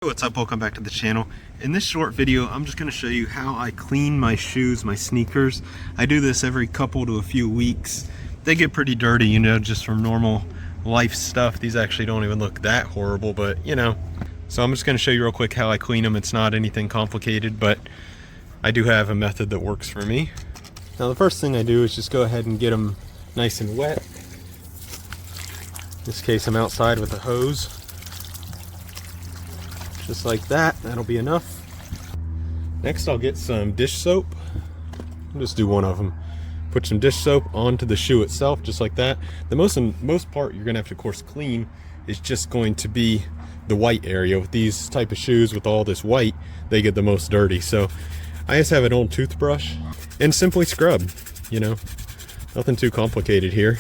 What's up, welcome back to the channel. In this short video I'm just going to show you how I clean my shoes, my sneakers. I do this every couple to a few weeks. They get pretty dirty, you know, just from normal life stuff. These actually don't even look that horrible, but you know. So I'm just going to show you real quick how I clean them. It's not anything complicated, but I do have a method that works for me. Now the first thing I do is just go ahead and get them nice and wet. In this case I'm outside with a hose. Just like that, that'll be enough. Next I'll get some dish soap. I'll just do one of them. Put some dish soap onto the shoe itself, just like that. The most part you're gonna have to, of course, clean is just going to be the white area. With these type of shoes, with all this white, they get the most dirty. So I just have an old toothbrush and simply scrub, you know. Nothing too complicated here.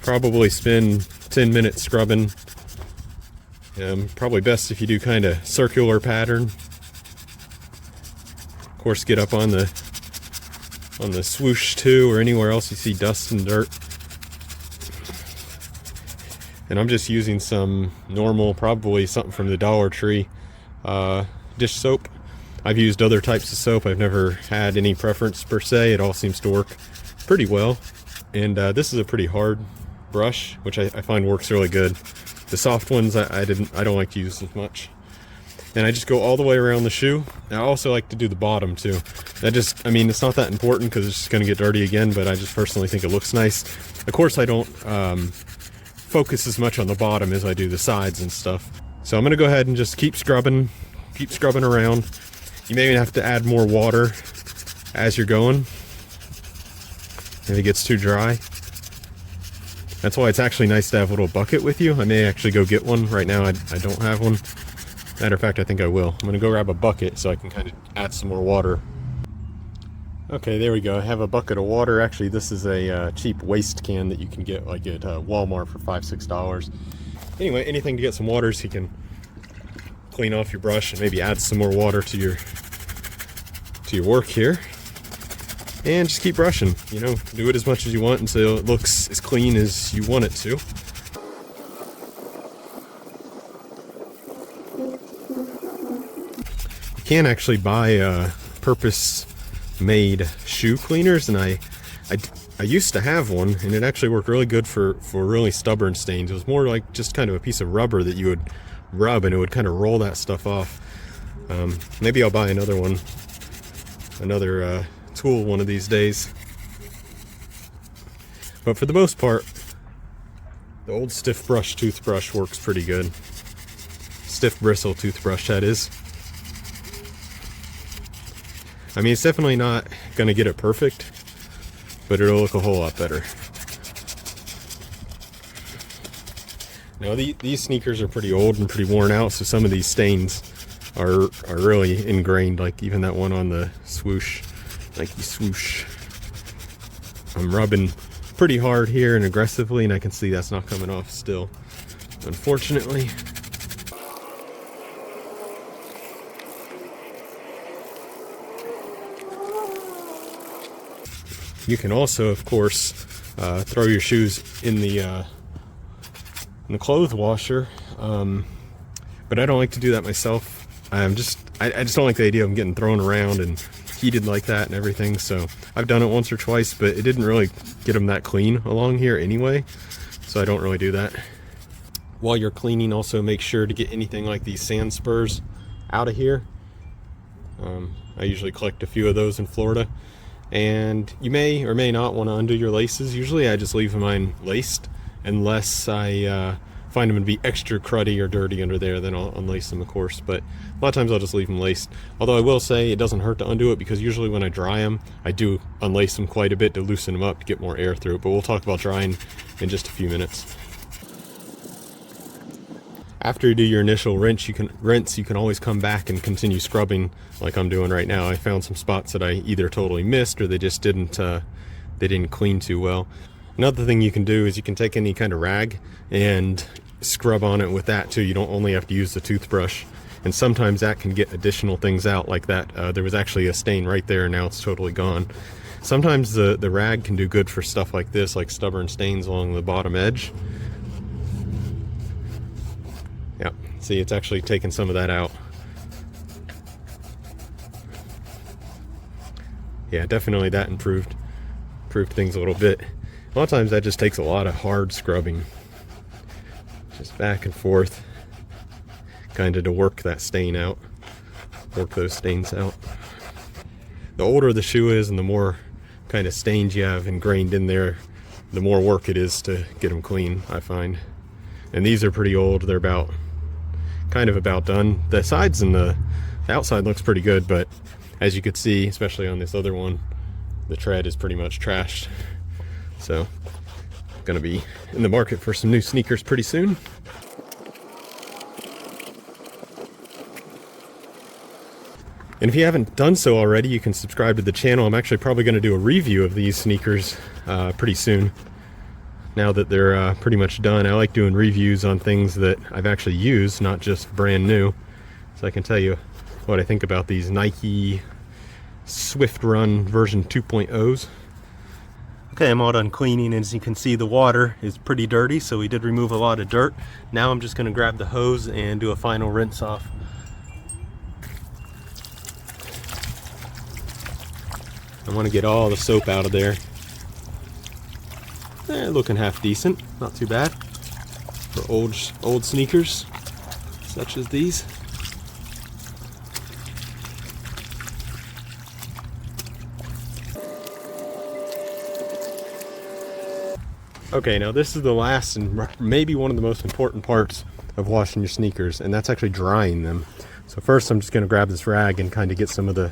Probably spend 10 minutes scrubbing. Probably best if you do kind of circular pattern. Of course, get up on the swoosh too, or anywhere else you see dust and dirt. And I'm just using some normal, probably something from the Dollar Tree, dish soap. I've used other types of soap. I've never had any preference per se. It all seems to work pretty well. And this is a pretty hard brush, which I find works really good. The soft ones I don't like to use as much. And I just go all the way around the shoe. I also like to do the bottom too. I mean, it's not that important because it's just going to get dirty again, but I just personally think it looks nice. Of course, I don't focus as much on the bottom as I do the sides and stuff. So I'm going to go ahead and just keep scrubbing around. You may even have to add more water as you're going if it gets too dry. That's why it's actually nice to have a little bucket with you. I may actually go get one. Right now I don't have one. Matter of fact, I think I will. I'm going to go grab a bucket so I can kind of add some more water. Okay, there we go. I have a bucket of water. Actually, this is a cheap waste can that you can get like at Walmart for $5-6. Anyway, anything to get some water so you can clean off your brush and maybe add some more water to your work here. And just keep brushing, you know, do it as much as you want until it looks as clean as you want it to. You can actually buy purpose-made shoe cleaners, and I used to have one, and it actually worked really good for really stubborn stains. It was more like just kind of a piece of rubber that you would rub, and it would kind of roll that stuff off. Maybe I'll buy another one, another tool one of these days. But for the most part, the old stiff brush toothbrush works pretty good. Stiff bristle toothbrush, that is. I mean, it's definitely not gonna get it perfect, but it'll look a whole lot better. Now these sneakers are pretty old and pretty worn out, so some of these stains are really ingrained, like even that one on the swoosh. Nike swoosh. I'm rubbing pretty hard here and aggressively, and I can see that's not coming off still, unfortunately. You can also, of course, throw your shoes in the clothes washer, but I don't like to do that myself. I just don't like the idea of them getting thrown around and heated like that and everything. So I've done it once or twice, but it didn't really get them that clean along here anyway, so I don't really do that. While you're cleaning, also make sure to get anything like these sand spurs out of here. I usually collect a few of those in Florida, and you may or may not want to undo your laces. Usually I just leave mine laced unless I find them to be extra cruddy or dirty under there, then I'll unlace them, of course. But a lot of times I'll just leave them laced. Although I will say it doesn't hurt to undo it, because usually when I dry them, I do unlace them quite a bit to loosen them up to get more air through. But we'll talk about drying in just a few minutes. After you do your initial rinse, you can always come back and continue scrubbing like I'm doing right now. I found some spots that I either totally missed or they just didn't clean too well. Another thing you can do is you can take any kind of rag and scrub on it with that too. You don't only have to use the toothbrush, and sometimes that can get additional things out like that. There was actually a stain right there, and now it's totally gone. Sometimes the rag can do good for stuff like this, like stubborn stains along the bottom edge. See, it's actually taking some of that out. Yeah, definitely that improved things a little bit. A lot of times that just takes a lot of hard scrubbing. Just back and forth, kind of to work that stain out, work those stains out. The older the shoe is and the more kind of stains you have ingrained in there, the more work it is to get them clean, I find. And these are pretty old. They're kind of about done. The sides and the outside looks pretty good, but as you could see, especially on this other one, the tread is pretty much trashed. So, gonna be in the market for some new sneakers pretty soon. And if you haven't done so already, you can subscribe to the channel. I'm actually probably going to do a review of these sneakers pretty soon, now that they're pretty much done. I like doing reviews on things that I've actually used, not just brand new. So I can tell you what I think about these Nike Swift Run version 2.0s. Okay, I'm all done cleaning. As you can see, the water is pretty dirty, so we did remove a lot of dirt. Now I'm just going to grab the hose and do a final rinse off. I want to get all the soap out of there. Looking half decent, not too bad for old sneakers such as these. Okay, now this is the last and maybe one of the most important parts of washing your sneakers, and that's actually drying them. So first I'm just going to grab this rag and kind of get some of the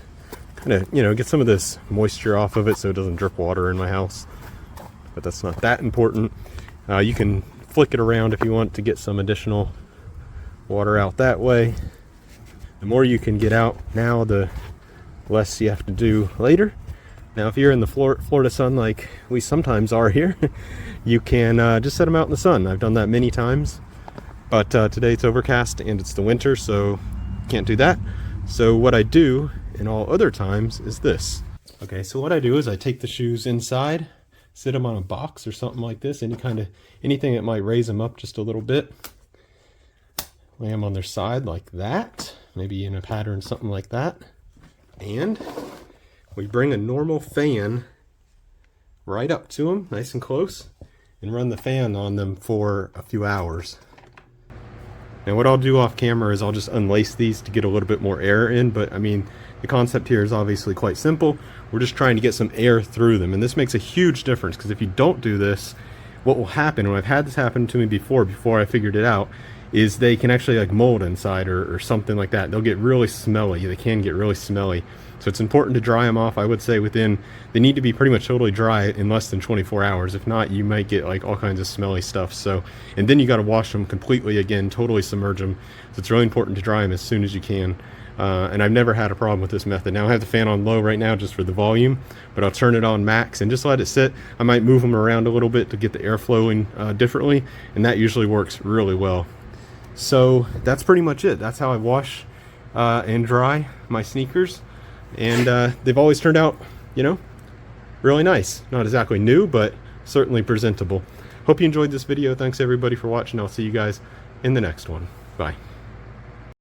get some of this moisture off of it so it doesn't drip water in my house. But that's not that important. You can flick it around if you want to get some additional water out that way. The more you can get out now, the less you have to do later. Now if you're in the Florida sun like we sometimes are here, you can just set them out in the sun. I've done that many times, but today it's overcast and it's the winter, so can't do that. So what I do in all other times is this. Okay, so what I do is I take the shoes inside, sit them on a box or something like this, anything that might raise them up just a little bit. Lay them on their side like that, maybe in a pattern, something like that. And we bring a normal fan right up to them, nice and close, and run the fan on them for a few hours. Now what I'll do off camera is I'll just unlace these to get a little bit more air in, but I mean, the concept here is obviously quite simple. We're just trying to get some air through them, and this makes a huge difference, because if you don't do this, what will happen, and I've had this happen to me before I figured it out, is they can actually like mold inside or something like that. They'll get really smelly. They can get really smelly. So it's important to dry them off. I would say they need to be pretty much totally dry in less than 24 hours. If not, you might get like all kinds of smelly stuff. So, and then you got to wash them completely again, totally submerge them. So it's really important to dry them as soon as you can. And I've never had a problem with this method. Now I have the fan on low right now just for the volume, but I'll turn it on max and just let it sit. I might move them around a little bit to get the air flowing differently, and that usually works really well. So that's pretty much it. That's how I wash and dry my sneakers, and they've always turned out, really nice. Not exactly new, but certainly presentable. Hope you enjoyed this video. Thanks everybody for watching. I'll see you guys in the next one. Bye.